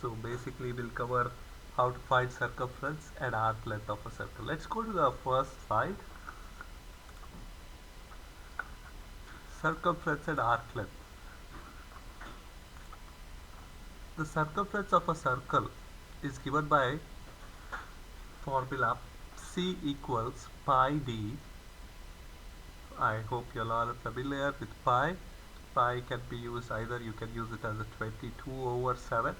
So basically we'll cover how to find circumference and arc length of a circle. Let's go to the first slide. Circumference and arc length. The circumference of a circle is given by formula C equals pi d. I hope you all are familiar with pi. Pi can be used either you can use it as a 22/7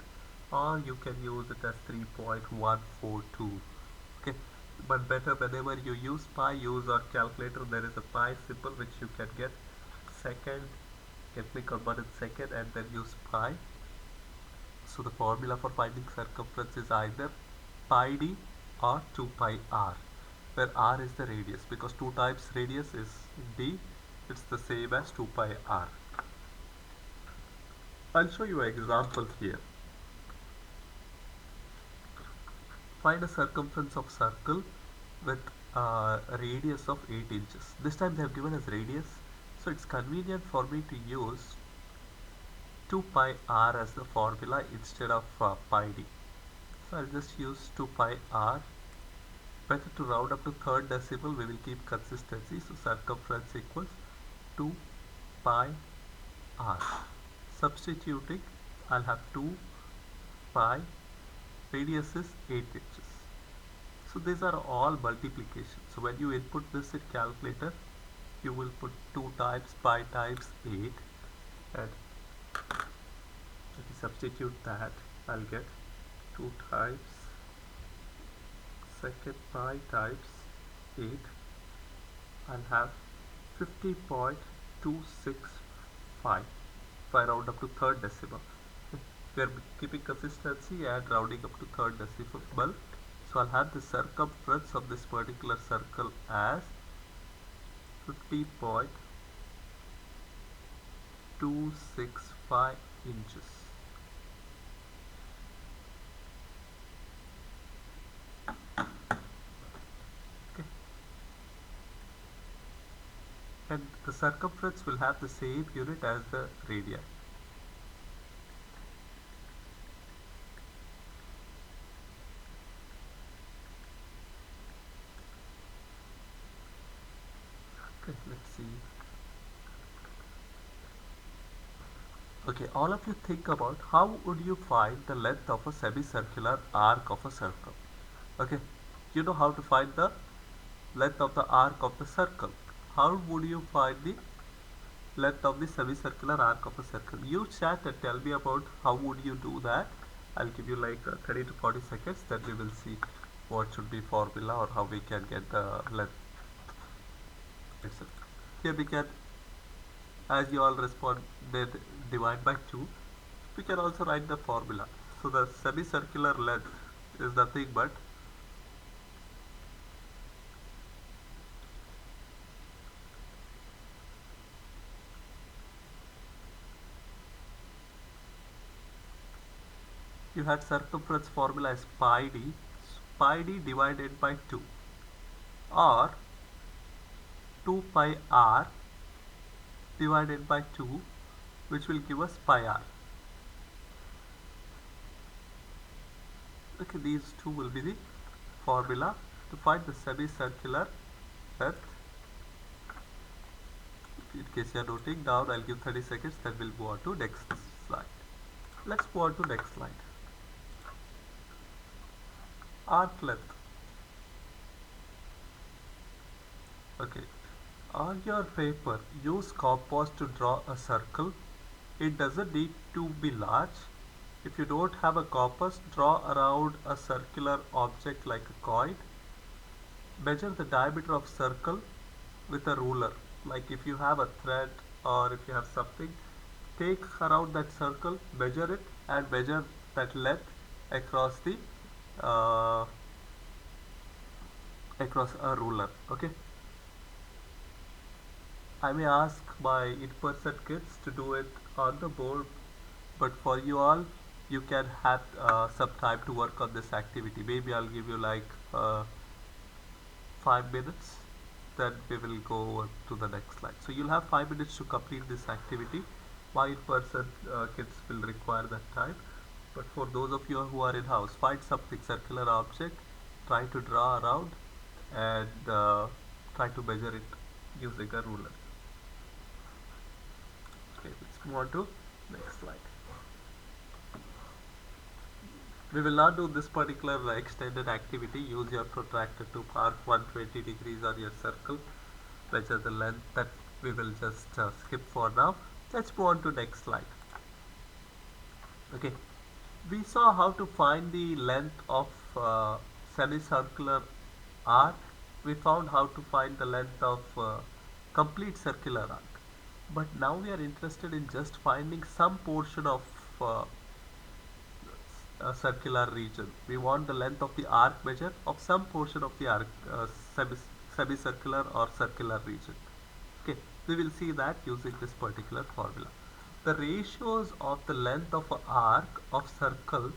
or you can use it as 3.142. Okay, but better whenever you use pi, use our calculator. There is a pi symbol which you can get second, can click on button second and then use pi. So the formula for finding circumference is either pi d or 2 pi r, where r is the radius, because 2 times radius is d, it's the same as 2 pi r. I'll show you an example here. Find a circumference of circle with a radius of 8 inches. This time they have given us radius, so it's convenient for me to use 2 pi r as the formula instead of pi d. So I'll just use 2 pi r. Better to round up to third decimal, we will keep consistency. So circumference equals 2 pi r. Substituting, I'll have 2 pi, radius is 8 inches. So these are all multiplications. So when you input this in calculator, you will put 2 times pi times 8, and if you substitute that, I'll get 2 times second pi times 8. I'll have 50.265 if I round up to third decimal. We are keeping consistency and rounding up to third decimal. So I'll have the circumference of this particular circle as 50.265 inches. Okay. And the circumference will have the same unit as the radii. Okay, let's see. Okay, all of you think about how would you find the length of a semicircular arc of a circle. Okay, you know how to find the length of the arc of the circle. How would you find the length of the semicircular arc of a circle? You chat and tell me about how would you do that. I'll give you like 30 to 40 seconds, then we will see what should be formula or how we can get the length. Here we can, as you all responded, divide by 2. We can also write the formula. So the semicircular length is nothing but you had circumference formula as pi d, pi d divided by 2, or 2 pi r divided by 2, which will give us pi r. Okay, these two will be the formula to find the semicircular length. In case you are noting down, I'll give 30 seconds, then we'll move on to next slide. Let's move on to next slide. Arc length. Okay, on your paper, use compass to draw a circle. It doesn't need to be large. If you don't have a compass, draw around a circular object like a coin. Measure the diameter of circle with a ruler. Like if you have a thread or if you have something, take around that circle, measure it, and measure that length across the across a ruler. Okay, I may ask my in-person kids to do it on the board, but for you all, you can have some time to work on this activity. Maybe I'll give you like 5 minutes, then we will go over to the next slide. So you'll have 5 minutes to complete this activity. My in-person kids will require that time. But for those of you who are in house, find something circular object, try to draw around, and try to measure it using a ruler. Okay, let's move on to next slide. We will not do this particular extended activity. Use your protractor to mark 120 degrees on your circle, measure the length. That we will just skip for now. Let's move on to next slide. Okay, we saw how to find the length of semicircular arc. We found how to find the length of complete circular arc. But now we are interested in just finding some portion of a circular region. We want the length of the arc measure of some portion of the arc, semicircular or circular region. Okay, we will see that using this particular formula. The ratios of the length of an arc of circle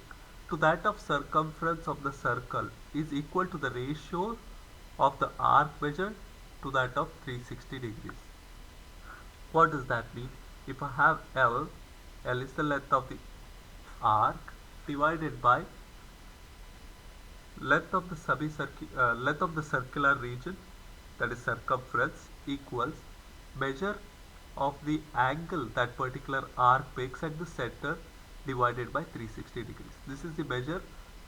to that of circumference of the circle is equal to the ratio of the arc measure to that of 360 degrees. What does that mean? If I have L, L is the length of the arc divided by length of the length of the circular region, that is circumference, equals measure of the angle that particular arc makes at the center divided by 360 degrees. This is the measure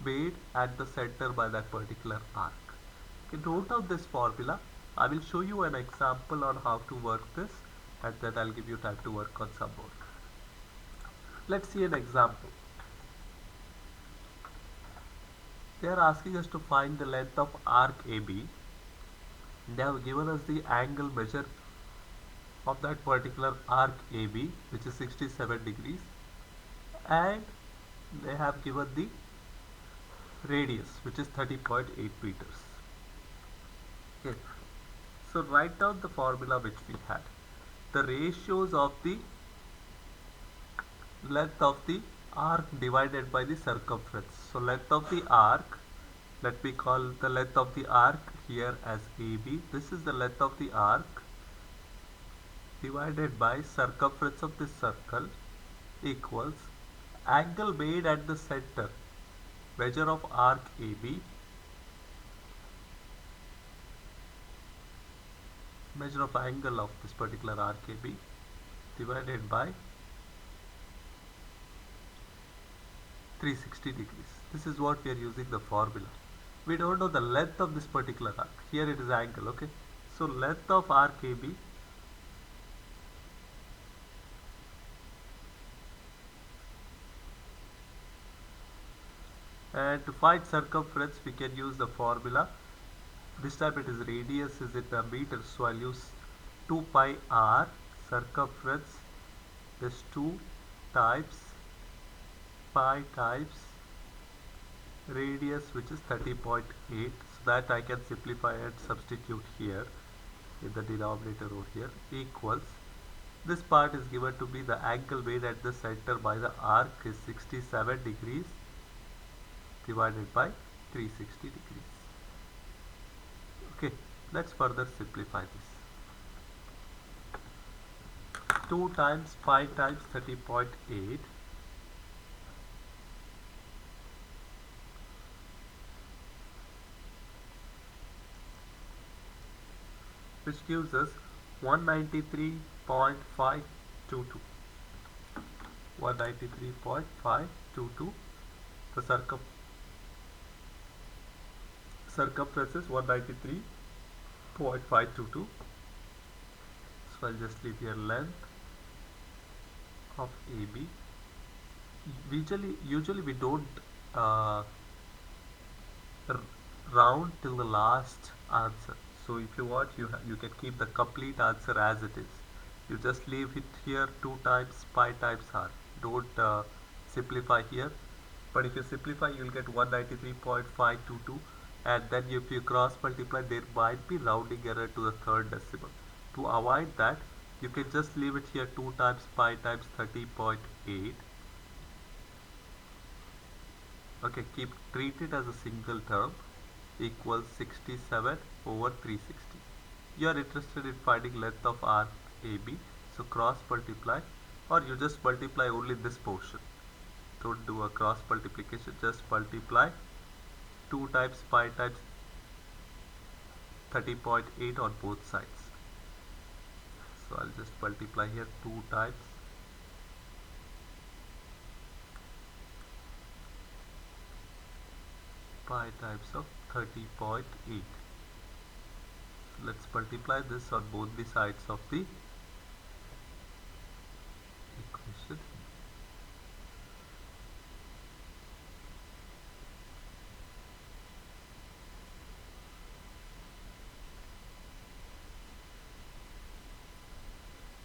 made at the center by that particular arc. Okay, note down this formula. I will show you an example on how to work this, and then I'll give you time to work on some more. Let's see an example. They are asking us to find the length of arc AB. They have given us the angle measure of that particular arc AB, which is 67 degrees, and they have given the radius, which is 30.8 meters. Okay, so write down the formula which we had. The ratios of the length of the arc divided by the circumference. So length of the arc, let me call the length of the arc here as AB. This is the length of the arc divided by circumference of the circle equals angle made at the center, measure of arc AB, measure of angle of this particular arc AB divided by 360 degrees. This is what we are using the formula. We don't know the length of this particular arc. Here it is angle, okay? So length of arc AB and to find circumference we can use the formula. This time it is radius is in the meters, so I'll use 2 pi r. Circumference is 2 times pi times radius, which is 30.8, so that I can simplify and substitute here in the denominator over here, equals, this part is given to be the angle made at the center by the arc is 67 degrees divided by 360 degrees. Okay, let's further simplify this. 2 times pi times 30.8 which gives us 193.522. 193.522. The circumference is 193.522. So I'll just leave here length of AB. Usually we don't round till the last answer. So if you want, you can keep the complete answer as it is. You just leave it here 2 times pi times r. Don't simplify here. But if you simplify, you will get 193.522, and then if you cross multiply, there might be rounding error to the third decimal. To avoid that, you can just leave it here 2 times pi times 30.8. Okay, treat it as a single term, equals 67 over 360. You are interested in finding length of arc AB, so cross multiply, or you just multiply only this portion. Don't do a cross multiplication, just multiply 2 times pi times 30.8 on both sides. So I'll just multiply here 2 times pi times of 30.8. So let's multiply this on both the sides of the equation.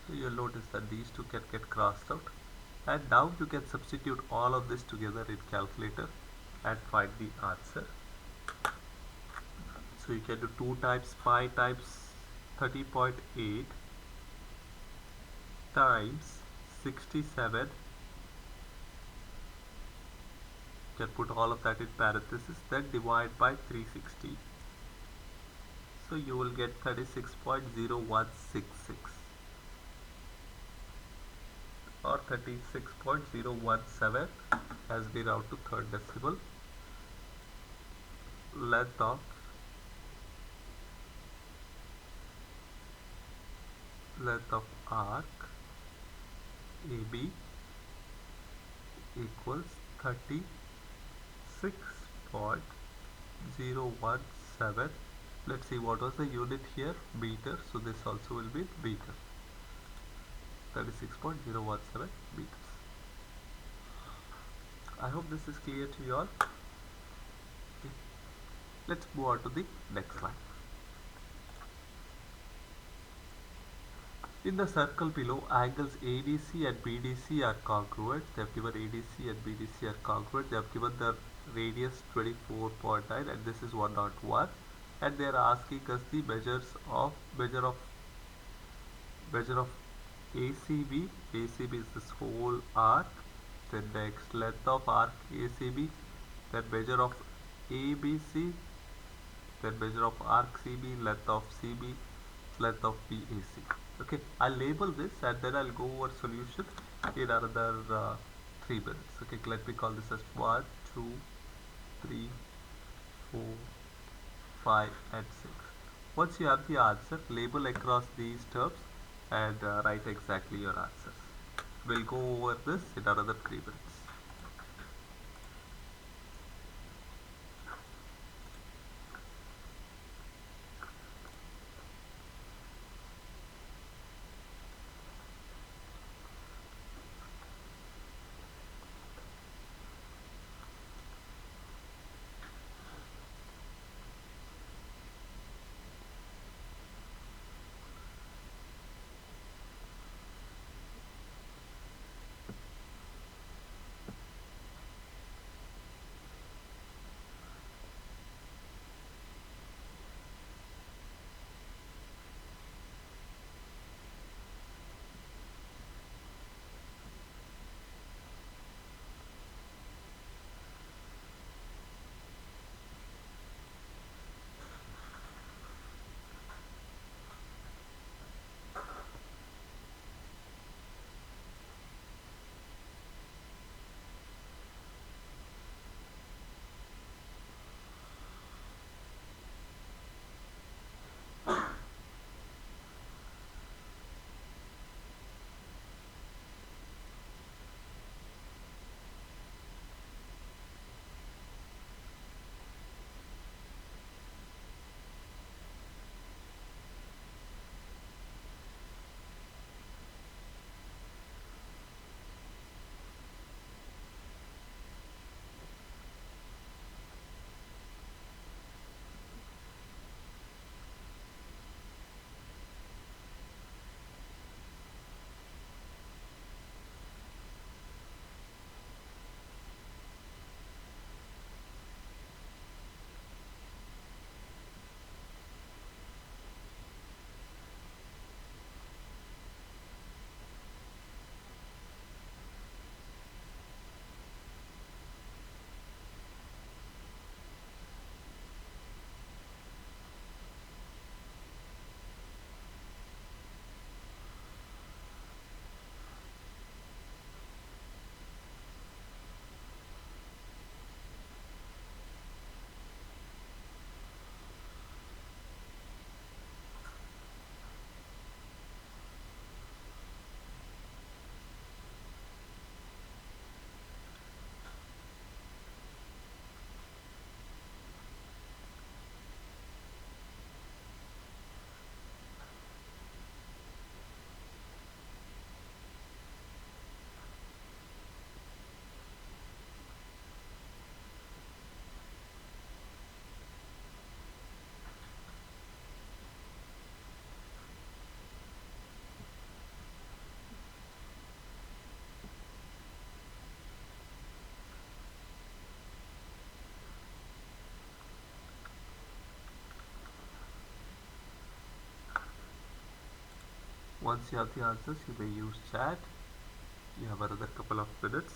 So you'll notice that these two can get crossed out, and now you can substitute all of this together in calculator and find the answer. So you can do 2 times pi times 30.8 times 67. You can put all of that in parentheses, then divide by 360. So you will get 36.0166 or 36.017 as we round to third decimal. Length of arc AB equals 36.017. Let's see what was the unit here, meter, so this also will be meter. 36.017 meters. I hope this is clear to you all. Okay. Let's move on to the next slide. In the circle below, angles ADC and BDC are congruent. They have given ADC and BDC are congruent. They have given the radius 24.9 and this is 101. And they are asking us the measure of ACB. ACB is this whole arc. Then next length of arc ACB. Then measure of ABC. Then measure of arc CB, length of CB, length of BAC. Okay, I'll label this and then I'll go over solution in another 3 minutes. Okay, let me call this as 1, 2, 3, 4, 5 and 6. Once you have the answer, label across these terms and write exactly your answers. We'll go over this in another 3 minutes. Once you have the answers, you may use chat. You have another couple of minutes.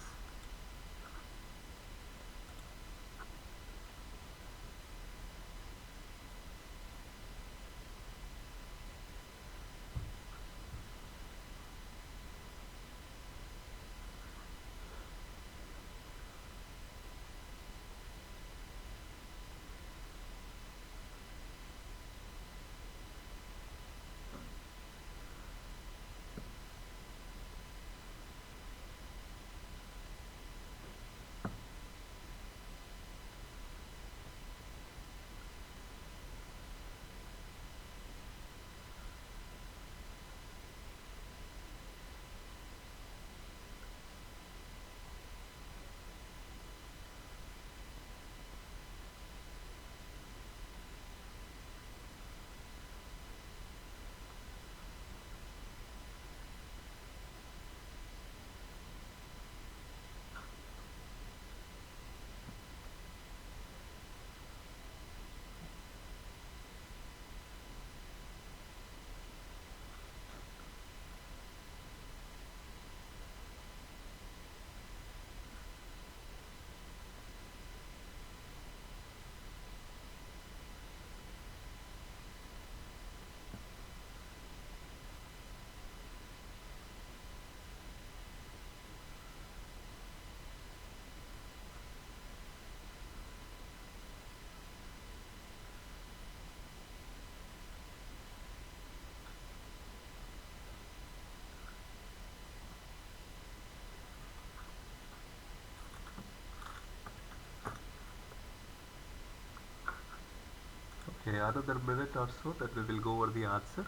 Okay, another minute or so, then we will go over the answer.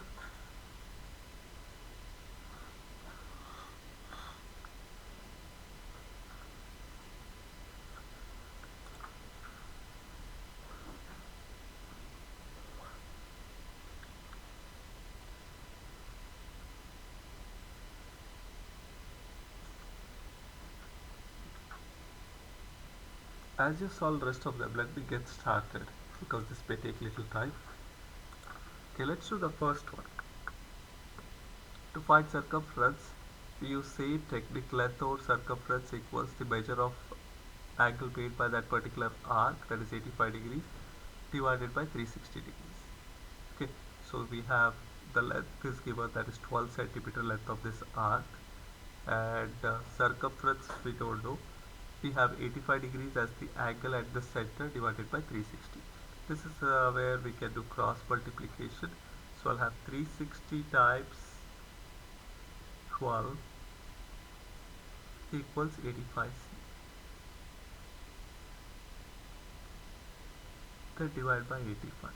As you solve the rest of them, let me get started because this may take little time. Okay, let's do the first one. To find circumference, we use same technique. Length over circumference equals the measure of angle made by that particular arc, that is 85 degrees, divided by 360 degrees. Okay, so we have the length is given, that is 12 centimeter length of this arc, and circumference we don't know. We have 85 degrees as the angle at the center divided by 360. This is where we can do cross multiplication. So I'll have 360 times 12 equals 85c. Then divide by 85.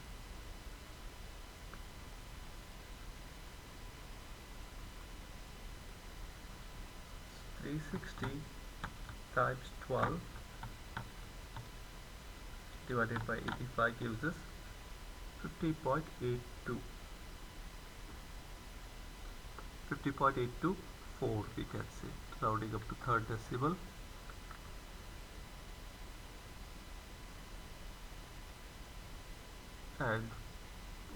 So 360 times 12 divided by 85 gives us 50.82. 50.824 we can say, rounding up to third decimal. And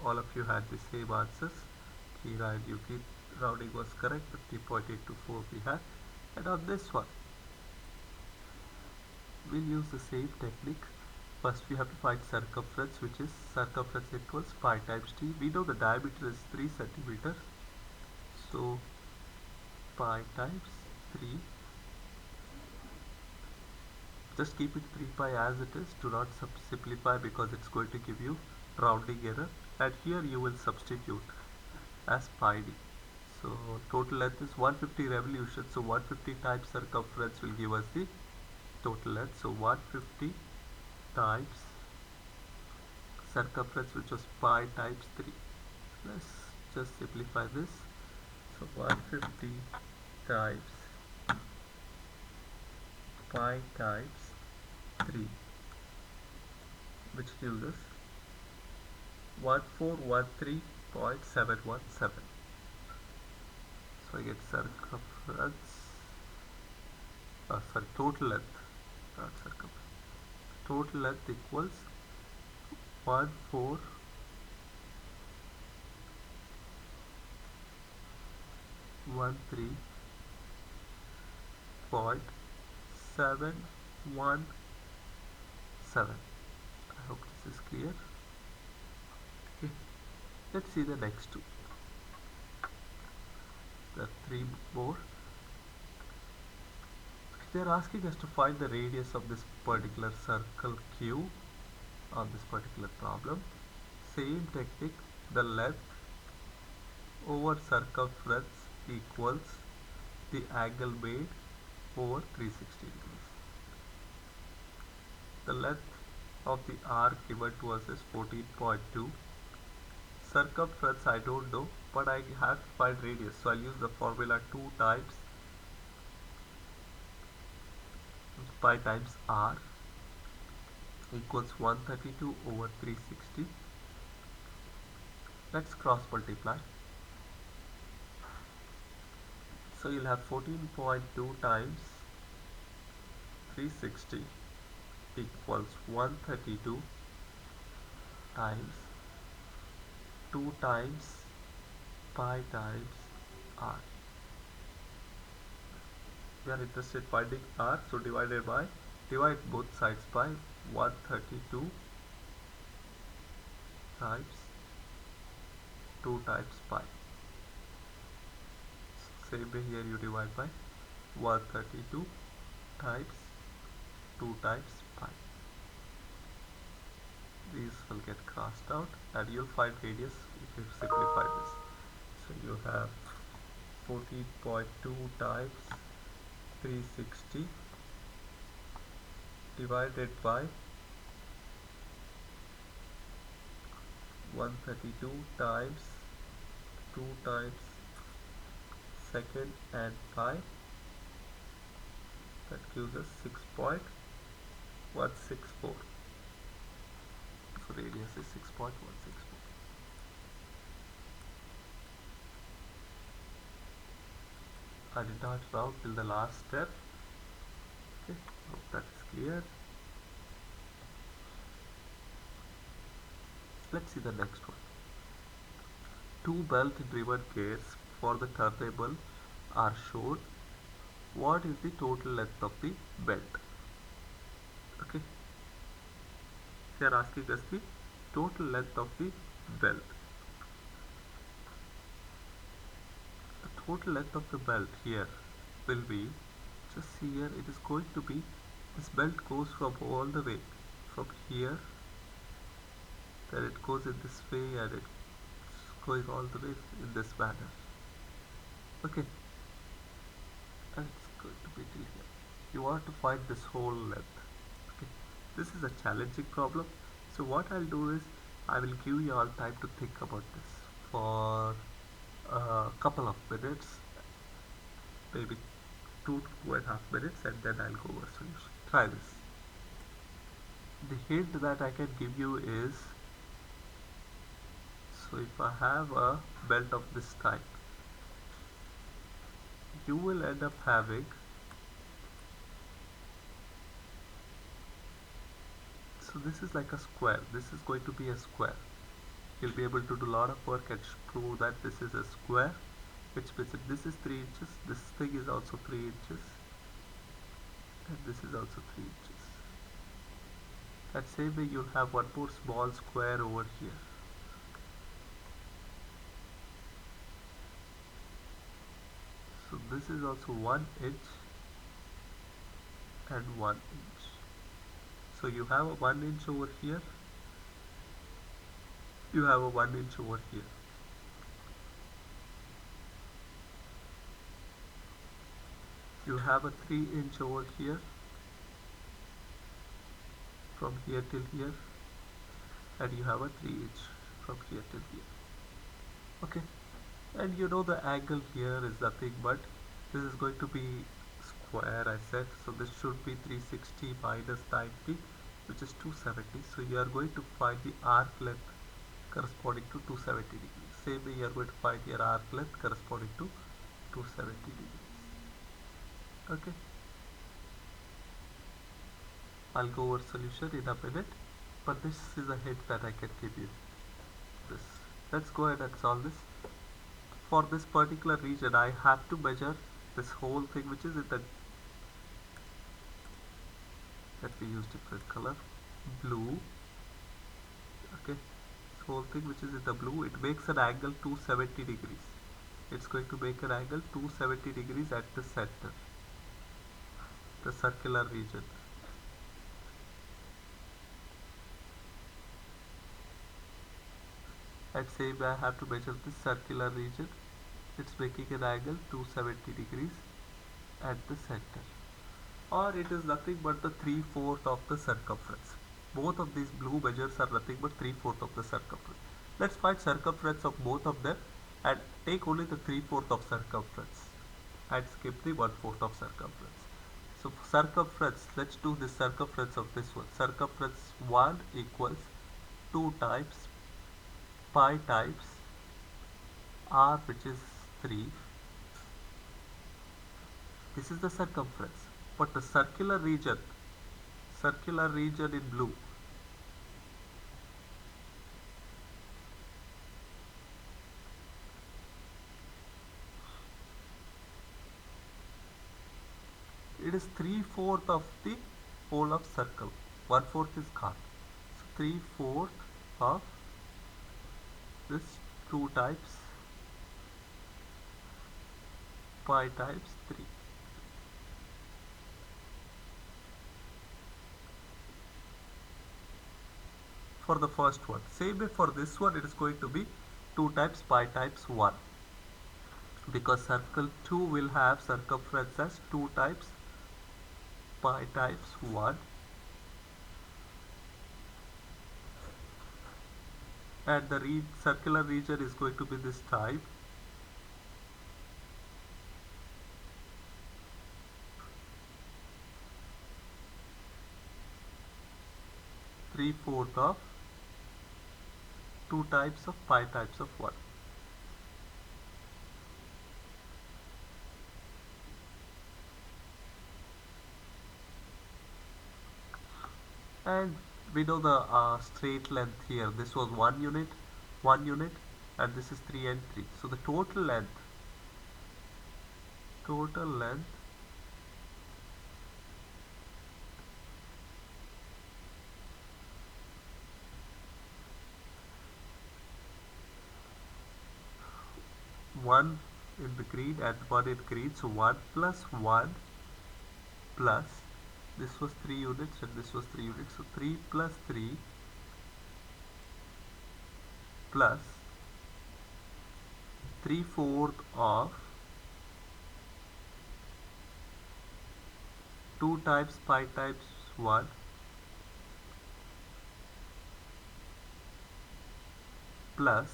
all of you had the same answers. Kira and Yuki, rounding was correct. 50.824 we had. And on this one, we'll use the same technique. First we have to find circumference, which is circumference equals pi times t. We know the diameter is 3 centimeters. So pi times 3. Just keep it 3 pi as it is. Do not simplify because it's going to give you rounding error. And here you will substitute as pi d. So total length is 150 revolutions. So 150 times circumference will give us the total length. So 150 times circumference, which was pi times 3. Let's just simplify this. So 150 times pi times 3, which gives us 1413.717. So I get circumference, total length, not circumference. Total length equals 14 13.717. I hope this is clear. Okay, let's see the next two. There are three more. They are asking us to find the radius of this particular circle Q on this particular problem. Same technique, the length over circumference equals the angle made over 360 degrees. The length of the arc given to us is 14.2. Circumference I don't know, but I have to find radius, so I'll use the formula 2 times pi times r equals 132 over 360. Let's cross multiply. So you'll have 14.2 times 360 equals 132 times 2 times pi times r. We are interested in finding r, so divide both sides by 132 times 2 times pi. Same way here you divide by 132 times 2 times pi. These will get crossed out and you'll find radius if you simplify this. So you have 14.2 times 360 divided by 132 times 2 times second and pi. That gives us 6.164. So radius is 6.164. I did not round till the last step. Okay, hope that is clear. Let's see the next one. Two belt driven gears for the turntable are shown. What is the total length of the belt? Okay, they are asking us the total length of the belt. The total length of the belt here will be, just see here, it is going to be, this belt goes from all the way from here, then it goes in this way and it's going all the way in this manner. Okay, and it's going to be till here. You want to find this whole length. Okay, this is a challenging problem, so what I'll do is I will give you all time to think about this for a couple of minutes, maybe 2.5 minutes, and then I'll go over solution. Try this. The hint that I can give you is, so if I have a belt of this type, you will end up having, so this is like a square, this is going to be a square. You'll be able to do a lot of work and prove that this is a square, which means if this is 3 inches, this thing is also 3 inches, and this is also 3 inches. That same way you'll have one more small square over here. So this is also 1 inch and 1 inch. So you have a 1 inch over here, you have a 1 inch over here. You have a 3 inch over here, from here till here, and you have a 3 inch from here till here. Okay, and you know the angle here is nothing but, this is going to be square I said, so this should be 360 minus 90, which is 270. So you are going to find the arc length corresponding to 270 degrees. Same way you are going to find your arc length corresponding to 270 degrees. Okay, I'll go over solution in a minute, but this is a hint that I can give you. Let's go ahead and solve this. for this particular region I have to measure this whole thing which is in the, let me use different color, blue. Okay, this whole thing which is in the blue, it makes an angle 270 degrees. It's going to make an angle 270 degrees at the center, the circular region. And same I have to measure this circular region. It's making an angle 270 degrees at the center. Or it is nothing but the 3/4 of the circumference. Both of these blue measures are nothing but 3/4 of the circumference. Let's find circumference of both of them and take only the 3/4 of circumference and skip the 1/4 of circumference. So for circumference, let's do the circumference of this one. Circumference 1 equals 2 times pi times r, which is 3. This is the circumference. But the circular region in blue, it is 3/4 of the whole of circle. 1/4 is gone. So 3/4 of this 2 times pi times 3. For the first one. Same way for this one, it is going to be 2 times pi times 1. Because circle 2 will have circumference as 2 times pi times 1. And the circular region is going to be this type. Three-fourth of 2 types of pi types of 1. And we know the straight length here. This was 1 unit, and this is 3 and 3. So the total length 1 in the green and 1 in green, so 1 plus 1 plus, this was 3 units and this was 3 units, so 3 plus 3 plus 3/4 of 2 times pi times 1 plus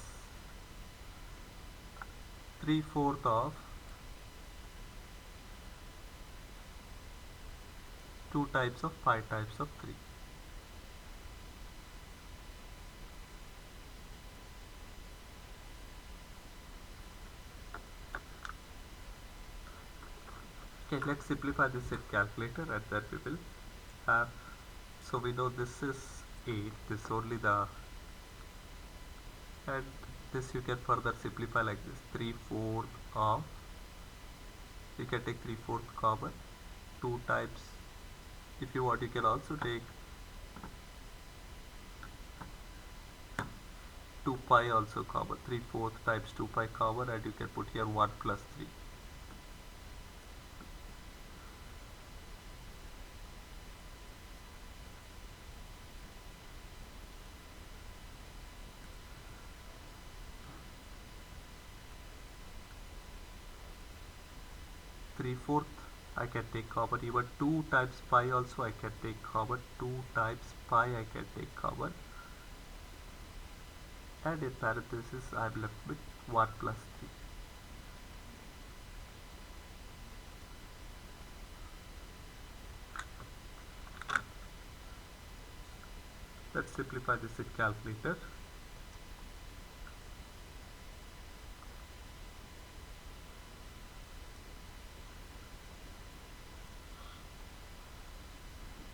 3/4 of 2 types of pi types of 3. Okay, let's simplify this in calculator and then we will have, so we know this is 8, this is only the, and this you can further simplify like this, 3/4 of, you can take 3/4 common, 2 times, if you want you can also take 2 pi also common, 3/4 times 2 pi common, and you can put here 1 plus 3. Three-fourth I can take common, even 2 times pi also I can take common, 2 times pi I can take common, and in parenthesis I am left with 1 plus 3. Let's simplify this in calculator.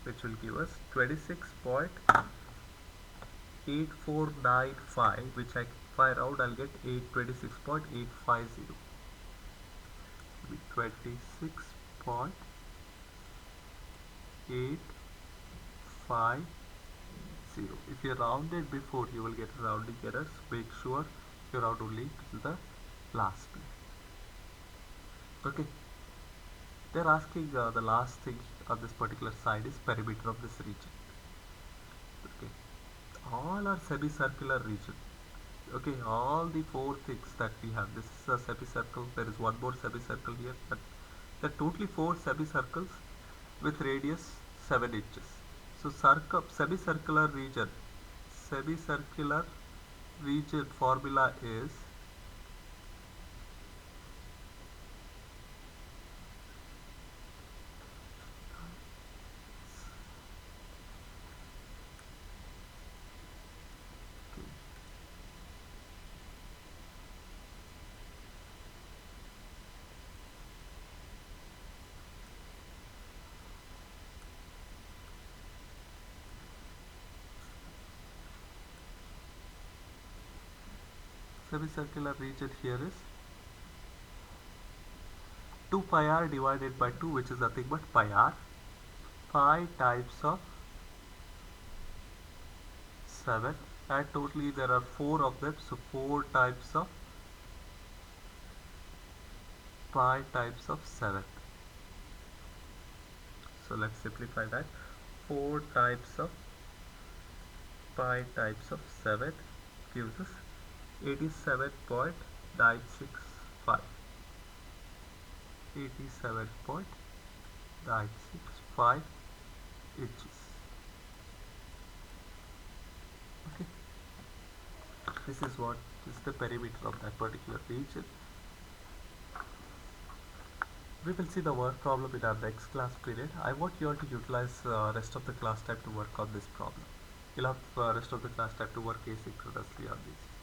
Which will give us 26.8495, which I If I round, I'll get 826.850. 26.850. If you rounded before, you will get rounding errors. Make sure you round only to the last place. Okay, they're asking the last thing on this particular side is perimeter of this region. Okay, all are semicircular region. Okay, all the four things that we have. This is a semicircle. There is one more semicircle here. But there are totally four semicircles with radius 7 inches. So semicircular region formula is semicircular region here is 2 pi r divided by 2, which is nothing but pi r. 5 times of 7, and totally there are 4 of them, so 4 times of pi times of 7. So let's simplify that. 4 times of pi times of 7 gives us 87.965. 87.965 inches. Okay, this is what is the perimeter of that particular region. We will see the work problem in our next class period. I want you all to utilize rest of the class time to work on this problem. You'll have rest of the class time to work asynchronously on these.